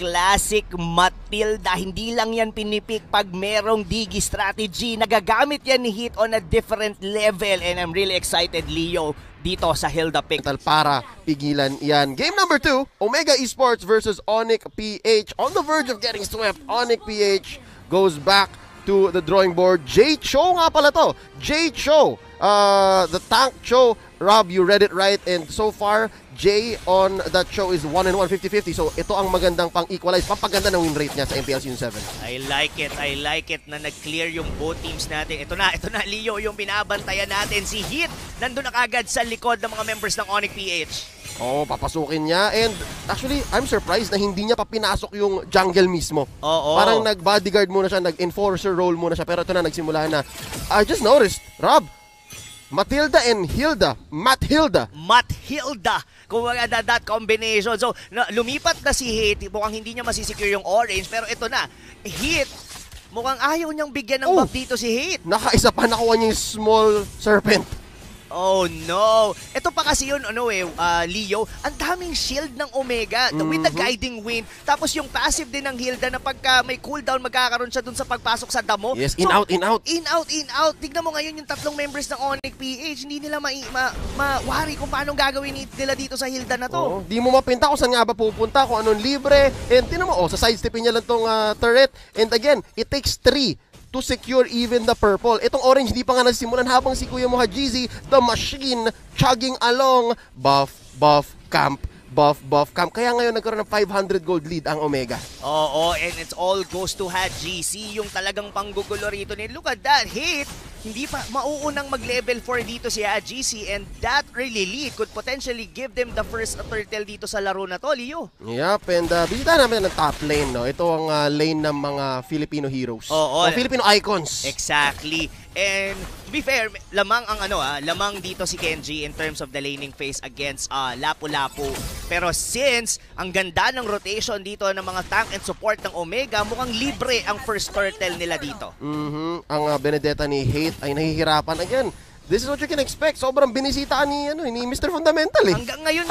classic Matilda. Hindi lang yan pinipik pag merong digi strategy. Nagagamit yan ni Heat on a different level. And I'm really excited, Leo, dito sa Hilda pick. Para pigilan yan. Game number 2, Omega Esports versus Onyx PH. On the verge of getting swept, Onyx PH goes back to the drawing board. Jay Cho nga pala to. Jay Cho. The tank Cho. Rob, you read it right. And so far, Jay on that show is 1-1, 50-50. So ito ang magandang pang-equalize, pampaganda ng win rate niya sa MPL Season 7. I like it na nag-clear yung both teams natin. Ito na Leo, yung binabantayan natin. Si Heat, nandun na kagad sa likod ng mga members ng Onyx PH. Oo, papasukin niya. And actually, I'm surprised na hindi niya pa pinasok yung jungle mismo. Oo. Parang nag-bodyguard muna siya, nag-enforcer role muna siya. Pero ito na, nagsimula na. I just noticed, Rob, Matilda and Hilda. Mathilda. Kung that combination. So, lumipat na si Heat. Mukhang hindi niya masisecure yung orange. Pero ito na, Heat, mukhang ayaw niyang bigyan ng buff dito si Heat. Nakaisa pa nakuha niya yung small serpent. Oh no! Ito pa kasi yun, Leo, ang daming shield ng Omega with the guiding wind. Tapos yung passive din ng Hilda na pagka may cooldown, magkakaroon siya dun sa pagpasok sa damo. Yes, in out. In out. Tignan mo ngayon yung tatlong members ng Onyx PH, hindi nila ma-worry kung paano gagawin nila dito sa Hilda na to. Di mo mapinta kung saan nga ba pupunta, kung anong libre. And tinan mo, sa sidestepping niya lang tong turret. And again, it takes 3 to secure even the purple. Itong orange, di pa nga nasimulan habang si Kuya Mohajizi, the machine, chugging along. Buff, camp. Kaya ngayon nagkaroon ng 500 gold lead ang Omega. Oo, and it's all goes to HGC, yung talagang panggugulo rito ni. Look at that, Hit! Hindi pa mauunang mag-level 4 dito si HGC, and that early lead could potentially give them the first turtle dito sa laro na to, Leo. Yep, and bisita namin ng top lane, no? Ito ang lane ng mga Filipino heroes. Oo. Mga Filipino icons. Exactly. And to be fair, lamang ang lamang dito si Kenji in terms of the laning phase against Lapu-Lapu. Pero since ang ganda ng rotation dito ng mga tank and support ng Omega, mukhang libre ang first turtle nila dito. Ang Benedetta ni Hate ay nahihirapan. Again, this is what you can expect. Sobrang binisita ni Mr. Fundamental eh. Hanggang ngayon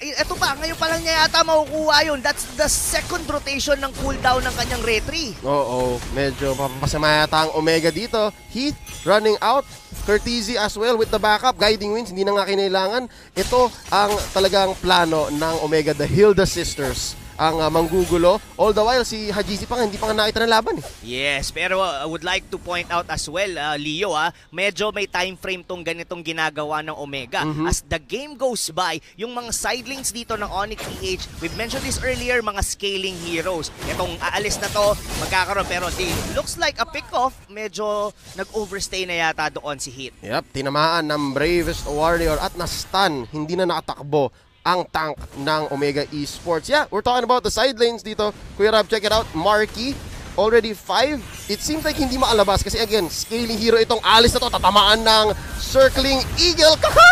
Ito pa, ngayon pa lang niya yata makukuha yun. That's the second rotation ng cooldown ng kanyang retry. Oo, medyo papasama yata ang Omega dito. Heath running out. Courtesy as well with the backup. Guiding Winds, hindi na nga kinailangan. Ito ang talagang plano ng Omega, the Hilda Sisters. Ang manggugulo. All the while, si Hajisi pa nga, hindi pa nga nakita ng laban eh. Yes, pero I would like to point out as well, Leo, medyo may time frame tong ganitong ginagawa ng Omega. As the game goes by, yung mga side lanes dito ng Onyx PH, we've mentioned this earlier, mga scaling heroes. Itong aalis na to, magkakaroon, pero looks like a pick-off, medyo nag-overstay na yata doon si Heat. Yep, tinamaan ng Bravest Warrior at na-stun, hindi na nakatakbo ang tank ng Omega Esports. Yeah, we're talking about the side lanes dito. Kuya Rob, check it out. Marky, already 5. It seems like hindi makalabas kasi again, scaling hero itong alis na to. Tatamaan ng circling eagle. Kaka!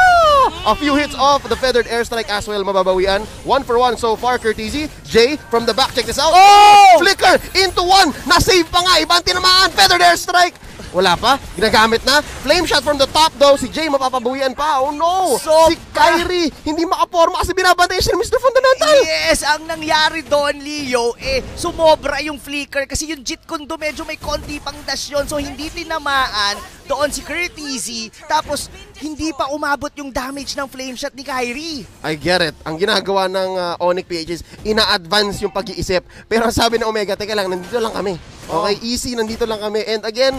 A few hits off the feathered airstrike as well, mababawian. 1-for-1 so far, Courtesy. Jay from the back, check this out. Oh! Flicker into 1. Na-save pa nga. Ibang tinamaan. Feathered airstrike. Wala pa. Ginagamit na. Flame shot from the top though. Si Jay mapapabawian pa. Oh no. Si Kyrie hindi makaporma kasi binabantay siya ni Mr. Fundamental. Yes, ang nangyari doon, Leo, sumobra yung flicker kasi yung Jit Kundo medyo may konti pang dash yun. So hindi tinamaan doon si Courtesy. Tapos hindi pa umabot yung damage ng flame shot ni Kyrie. I get it. Ang ginagawa ng Onyx PH is ina-advance yung pag-iisip. Pero ang sabi ng Omega, teka lang, nandito lang kami. Okay, easy, nandito lang kami. And again,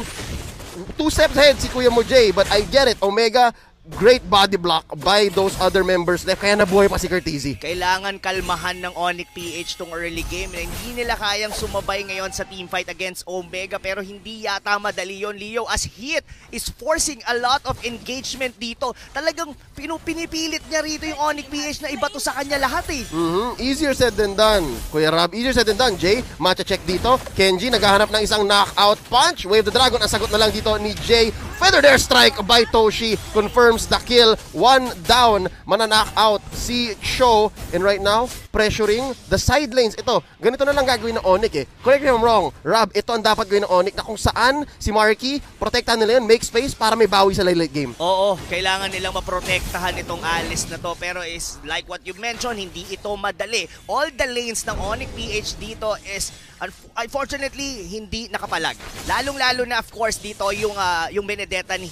2 steps ahead si Kuya Mo Jay, but I get it. Omega, great body block by those other members left. Kaya nabuhay pa si Courtesy. Kailangan kalmahan ng Onyx PH tong early game. Hindi nila kayang sumabay ngayon sa teamfight against Omega, pero hindi yata madali yun, Leo, as Heat is forcing a lot of engagement dito. Talagang pinipilit niya rito yung Onyx PH na ibato sa kanya lahat eh. Easier said than done. Kuya Rob, easier said than done. Jay, matcha check dito. Kenji, naghahanap ng isang knockout punch. Wave the Dragon, ang sagot na lang dito ni Jay. Feathered airstrike by Toshi. Confirms the kill. 1 down. Mana-knock out si Cho. And right now, pressuring the side lanes. Ito, ganito na lang gagawin ng Onyx eh. Correct me if I'm wrong, Rob, ito ang dapat gawin ng Onyx na kung saan si Marky, protektahan nila yun, make space para may bawi sa late game. Oo, kailangan nilang maprotektahan itong Alice na to, pero is like what you mentioned, hindi ito madali. All the lanes ng Onyx PH dito is unfortunately hindi nakapalag. Lalong-lalo na of course dito yung Benedetta ni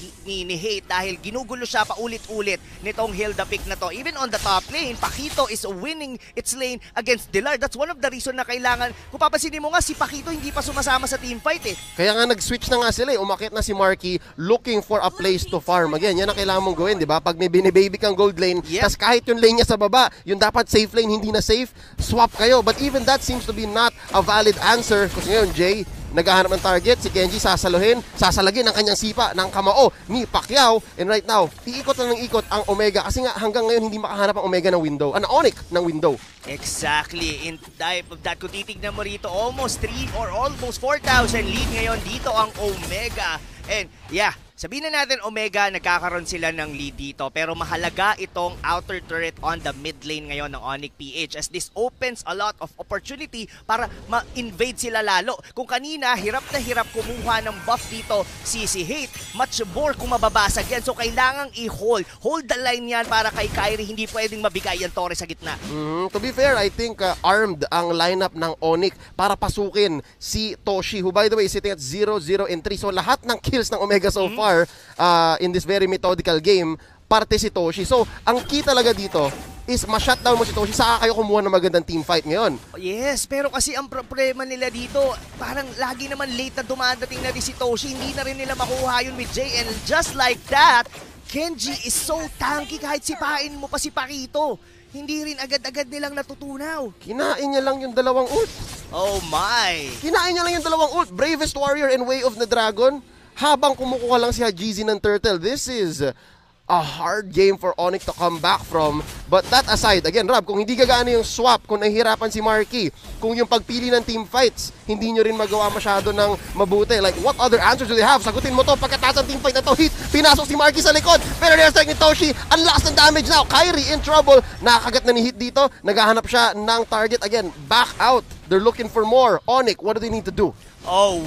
Hate dahil ginugulo siya paulit-ulit nitong Hilda pick na to. Even on the top lane, Pakito is winning its lane against Dilar. That's one of the reason na kailangan, kung papansinin mo nga si Pakito hindi pa sumasama sa team fight eh. Kaya nga nag-switch na nga sila eh. Umakit na si Marky looking for a place to farm. Again, yan ang kailangan mong gawin, di ba? Pag may binibaby kang gold lane, tas kahit yung lane niya sa baba, yung dapat safe lane, hindi na safe, swap kayo. But even that seems to be not a valid answer. Kasi ngayon, Jay, naghahanap ng target, si Kenji sasalagin ang kanyang sipa ng kamao ni Pacquiao. And right now, iikot na ng ikot ang Omega kasi nga hanggang ngayon hindi makahanap ang Omega ng window. Onyx ng window. Exactly. In type of that, kung titignan mo rito, almost 3 or almost 4,000 lead ngayon dito ang Omega. And yeah, sabihin na natin Omega, nagkakaroon sila ng lead dito. Pero mahalaga itong outer turret on the mid lane ngayon ng Onyx PH as this opens a lot of opportunity para ma-invade sila lalo. Kung kanina, hirap na hirap kumuha ng buff dito si Hate, much more kung mababasag yan. So kailangang i-hold. Hold the line yan para kay Kairi, hindi pwedeng mabigay ang Torre sa gitna. To be fair, I think armed ang lineup ng Onyx para pasukin si Toshi, who by the way is sitting at 0-0 and 3. So lahat ng kills ng Omega so far in this very methodical game, parte si Toshi. So, ang key talaga dito is ma-shutdown mo si Toshi, saka kayo kumuha ng magandang team fight ngayon. Yes, pero kasi ang problema nila dito, parang lagi naman late na dumadating na rin si Toshi, hindi na rin nila makuha yun with Jay. And just like that, Kenji is so tanky kahit sipain mo pa si Pakito. Hindi rin agad-agad nilang natutunaw. Kinain niya lang yung dalawang ult. Oh my! Kinain niya lang yung dalawang ult. Bravest Warrior and Way of the Dragon. Habang kumukuha lang si Hajizi ng turtle. This is a hard game for Onyx to come back from. But that aside, again, Rob, kung hindi gagana yung swap, kung nahihirapan si Marky, kung yung pagpili ng team fights, hindi nyo rin magawa masyado ng mabuti. Like, what other answers do they have? Sagutin mo to, pagkatapos ng team fight na to, hit, pinasok si Marky sa likod. Pero nire-strike ni Toshi, ang lakas ng damage now. Kairi in trouble. Nakakagat na ni Hit dito. Naghahanap siya ng target. Again, back out. They're looking for more. Onyx, what do they need to do? Oh,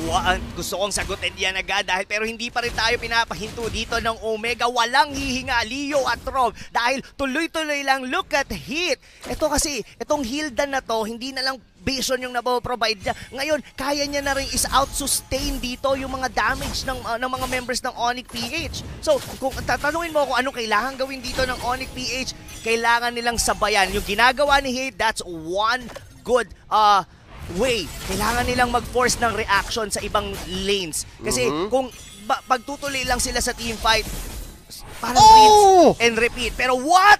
gusto kong sagutin yan agad pero hindi pa rin tayo pinapahinto dito ng Omega. Walang hihinga, Leo at Rob, dahil tuloy-tuloy lang. Look at Hit. Ito kasi, itong Hilda na to, hindi na lang vision yung naboprovide niya. Ngayon, kaya niya na rin is out-sustain dito yung mga damage ng mga members ng Onyx PH. So, kung tatanungin mo kung anong kailangan gawin dito ng Onyx PH, kailangan nilang sabayan. Yung ginagawa ni Hit, that's one good way. Kailangan nilang mag-force ng reaction sa ibang lanes. Kasi kung pagtutuloy lang sila sa team fight, parang rinse and repeat. Pero what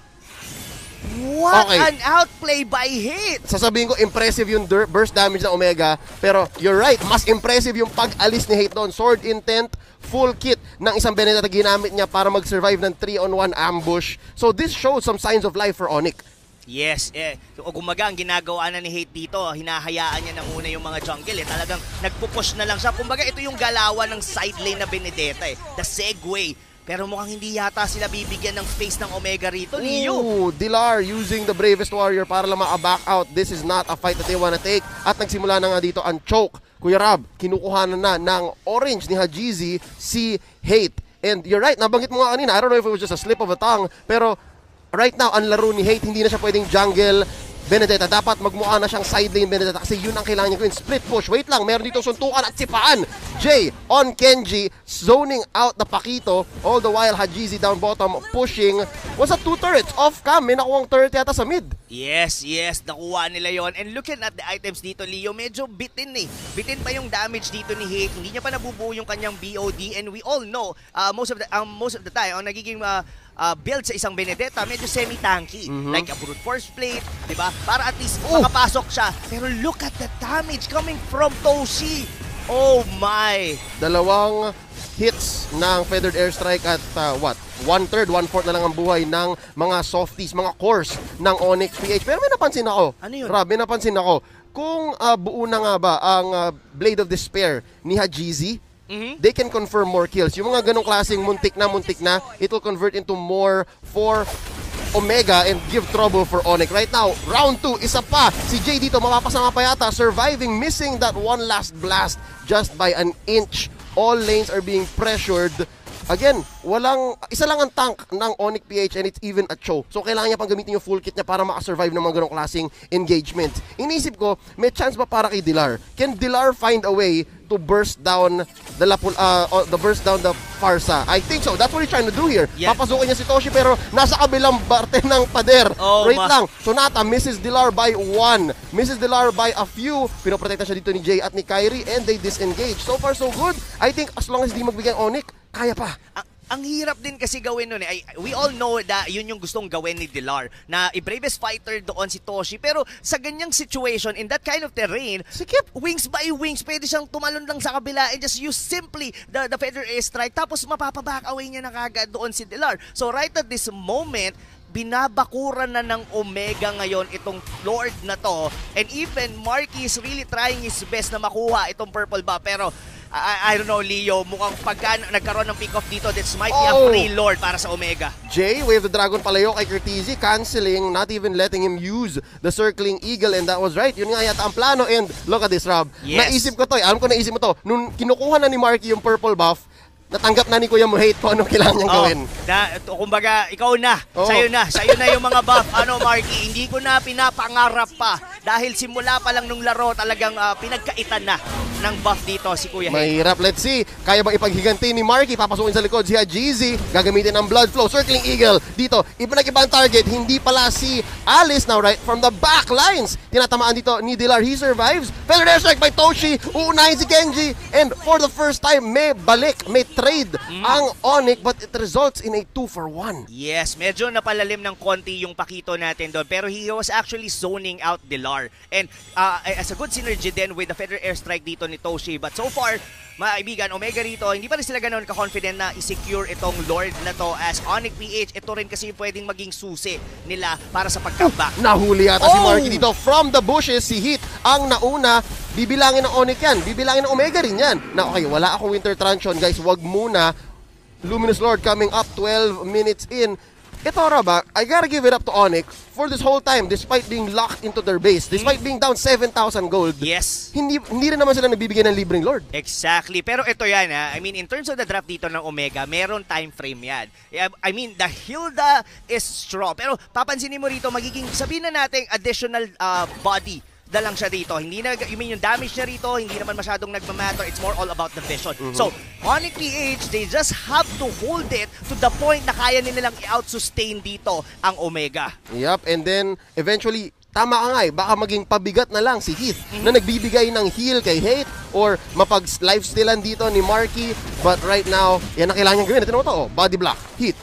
an outplay by Hit! Sasabihin ko, impressive yung burst damage ng Omega. Pero you're right, mas impressive yung pag-alis ni Hate doon. Sword intent, full kit ng isang Benedetta ginamit niya para mag-survive ng 3-on-1 ambush. So this shows some signs of life for Onyx. Yes, o gumaga ang ginagawa na ni Hate dito, hinahayaan niya na muna yung mga jungle talagang nagpupush na lang siya. Kumbaga ito yung galawan ng side lane na Benedetta the segue. Pero mukhang hindi yata sila bibigyan ng space ng Omega rito, Leo. Dilar using the Bravest Warrior para lang maka-back out. This is not a fight that they wanna take. At nagsimula na nga dito ang choke. Kuya Rob, kinukuhanan na ng orange ni Hajizi si Hate. And you're right, nabanggit mo nga kanina, I don't know if it was just a slip of a tongue, pero right now, ang laro ni Hate, hindi na siya pwedeng jungle Benedetta. Dapat magmukha na siyang side lane Benedetta kasi yun ang kailangan niya gawin. Split push. Wait lang, meron dito suntukan at sipaan. Jay on Kenji, zoning out the Pakito. All the while, Hajizi down bottom, pushing. Was that 2 turrets? Off cam, may nakuwang turret yata sa mid. Yes, nakuha nila yon. And looking at the items dito, Leo, medyo bitin Bitin pa yung damage dito ni Hate. Hindi niya pa nabubuo yung kanyang BOD. And we all know, most of the time, ang nagiging build sa isang Benedetta, medyo semi-tanky. Like a brute force plate, diba? Para at least makapasok siya. Pero look at the damage coming from Toshi. Oh my! Dalawang hits ng Feathered Airstrike at 1/3, 1/4 na lang ang buhay ng mga softies, mga cores ng Onyx PH. Pero may napansin ako. Ano yun? Rob, may napansin ako. Kung buo na nga ba ang Blade of Despair ni Hajizi, they can confirm more kills. Yung mga ganong klaseng muntik na, it will convert into more for Omega and give trouble for Onyx. Right now, round 2, isa pa. Si Jay dito, mapapasama pa yata, surviving, missing that one last blast just by an inch. All lanes are being pressured. Again, isa lang ang tank ng Onyx PH and it's even a Cho. So kailangan niya pang gamitin yung full kit niya para makasurvive ng mga ganong klaseng engagement. Inisip ko, may chance ba para kay Dilar? Can Dilar find a way to burst down the Farsa? I think so. That's what he's trying to do here. Yeah. Papasukin niya si Toshi pero nasa kabilang parte ng pader. Wait lang. Sonata misses Dilar by 1. Misses Dilar by a few. Pinoprotekta siya dito ni Jay at ni Kyrie and they disengage. So far so good. I think as long as di magbigay ang Onyx, kaya pa. Ang hirap din kasi gawin nun eh. We all know that yun yung gustong gawin ni Dilar, na i-bravest fighter doon si Toshi. Pero sa ganyang situation, in that kind of terrain, sikip, wings by wings, pwede siyang tumalon lang sa kabila and just use simply the feather airstrike. Tapos mapapaback away niya na kagad doon si Dilar. So right at this moment, binabakuran na ng Omega ngayon itong Lord na to. And even Marky is really trying his best na makuha itong purple buff. Pero I don't know, Leo, mukhang pagka nagkaroon ng pick-off dito, this might be a free Lord para sa Omega. Jay, Wave the Dragon palayo kay Curtizi, canceling, not even letting him use the circling eagle, and that was right. Yun nga yata ang plano, and look at this, Rob. Yes. Naisip ko to, alam ko naisip mo to, nung kinukuha na ni Marky yung purple buff, natanggap na ni Kuya Mohate kung anong kailangan niyang gawin. Kumbaga, ikaw na. Sa'yo na yung mga buff. Marky, hindi ko na pinapangarap pa. Dahil simula pa lang nung laro, talagang pinagkaitan na ng buff dito si Kuya Hate. Mahirap. Let's see. Kaya bang ipaghiganti ni Marky? Papasukin sa likod si Hajizi. Gagamitin ang Blood Flow. Circling Eagle. Dito, iba-ibang target. Hindi pala si Alice now, right? From the back lines. Tinatamaan dito ni Dilar. He survives. Feather airstrike by Toshi. Uunahin si Genji. And for the first time, may balik, may trade ang Onyx, but it results in a 2-for-1. Yes, medyo napalalim ng konti yung pakito natin doon, pero he was actually zoning out Dilar. And as a good synergy then with the feather airstrike dito ni Toshi. But so far, mga kaibigan, Omega rito, hindi pa rin sila ganoon ka-confident na i-secure itong Lord na to as Onyx PH. Ito rin kasi pwedeng maging susi nila para sa pag-comeback. Nahuli yata si Marky dito. From the bushes, si Heat ang nauna. Bibilangin ng Onyx yan. Bibilangin ng Omega rin yan. Na okay, wala akong Winter Truncheon, guys. Wag muna. Luminous Lord coming up 12 minutes in. Ito, Raba, I gotta give it up to Onyx for this whole time, despite being locked into their base, despite being down 7,000 gold. Yes. Hindi rin naman sila nagbibigay ng libreng Lord. Exactly. Pero ito yan, ha. I mean, in terms of the draft dito ng Omega, meron time frame yan. I mean, the Hilda is strong. Pero papansinin mo rito, magiging, sabihin na natin, additional body da lang siya dito. Hindi na, yung damage niya rito, hindi naman masyadong nagmamatter. It's more all about the vision. So, Onyx PH, they just have to hold it to the point na kaya nilang i-out-sustain dito ang Omega. Yup, and then, eventually, tama ka nga eh, baka maging pabigat na lang si Heath na nagbibigay ng heal kay Hate or mapag-lifestealan dito ni Marky. But right now, yan ang kailangan niyang gawin. Ito mo to, body block, Heath.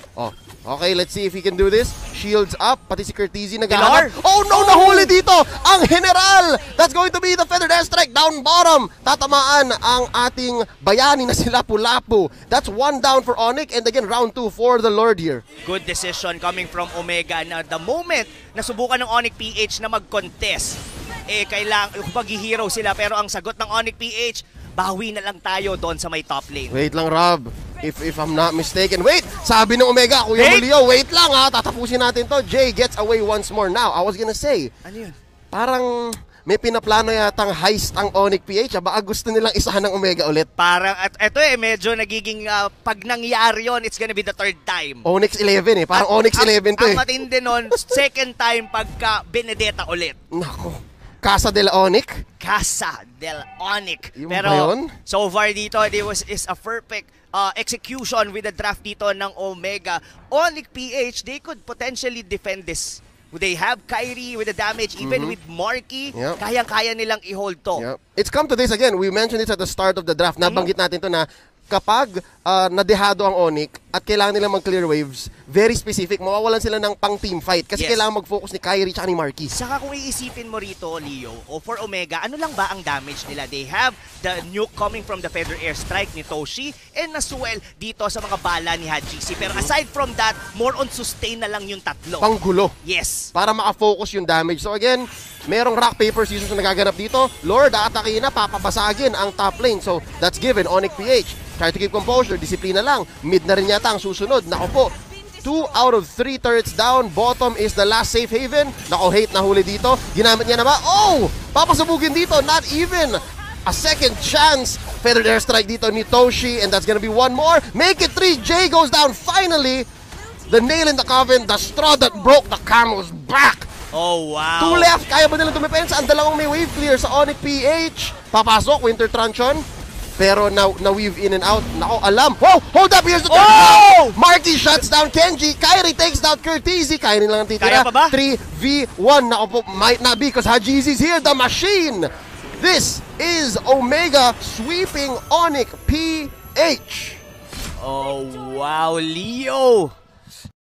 Okay, let's see if he can do this. Shields up, pati si Curtizi naghahanap. Oh no, nahuli dito ang General! That's going to be the feather airstrike down bottom. Tatamaan ang ating bayani na si Lapu-Lapu. That's one down for Onyx, and again, round 2 for the Lord here. Good decision coming from Omega na the moment na subukan ng Onyx PH na mag-contest, kailangan pag-hero sila, pero ang sagot ng Onyx PH, bawi na lang tayo doon sa may top lane. Wait lang, Rob. If I'm not mistaken. Wait! Sabi ng Omega, Kuya Mulio, wait lang ha. Tatapusin natin to. Jay gets away once more now. I was gonna say, ano yun? Parang may pinaplano yatang heist ang Onyx PH. Baka gusto nilang isahan ng Omega ulit. Parang, eto medyo nagiging, pag nangyari yun, it's gonna be the third time. Onyx 11 Parang Onyx 11 to Ang matindi nun, second time pagka Benedetta ulit. Nako. Casa del Onyx? Casa del Onyx. Yung pero so far dito, is a perfect execution with the draft dito ng Omega. Onyx PH, they could potentially defend this. They have Kyrie with the damage, even with Marky, kayang-kaya nilang i-hold to. It's come to this again. We mentioned it at the start of the draft. Nabanggit natin to na kapag nadehado ang Onyx at kailangan nilang mag-clear waves, very specific, mawawalan sila ng pang-team fight kasi kailangan mag-focus ni Kyrie at ni Marky. Saka kung iisipin mo rito, Leo, o for Omega, ano lang ba ang damage nila? They have the nuke coming from the feather airstrike ni Toshi and as well dito sa mga bala ni Hajizi. Pero aside from that, more on sustain na lang yung tatlo. Panggulo. Yes. Para maka-focus yung damage. So again, merong rock, paper, scissors na nagaganap dito. Lord, aatakin na, papabasagin ang top lane. So that's given, Onyx PH. Try to keep composure, disiplina lang. Mid na rin yata ang susunod. Nako po, 2 out of 3 turrets down. Bottom is the last safe haven. Nako, hate na huli dito. Ginamit niya na ba? Oh! Papasabugin dito. Not even a second chance. Feathered airstrike dito ni Toshi. And that's gonna be one more. Make it 3. Jay goes down. Finally, the nail in the coffin. The straw that broke the camel's back. Oh, wow. 2 left. Kaya ba nilang tumipensa? Ang dalawang may wave clear sa Onyx PH. Papasok. Winter Truncheon. Pero na-weave in and out. Nako, alam. Oh! Hold up! Here's the turn! Oh! Marty shuts down Kenji. Kairi takes down Curtizi. Kaya nilang titira. Kaya pa ba? 3v1. Nako po, might not be because Hajizi's here. The machine! This is Omega sweeping Onyx PH. Oh, wow, Leo.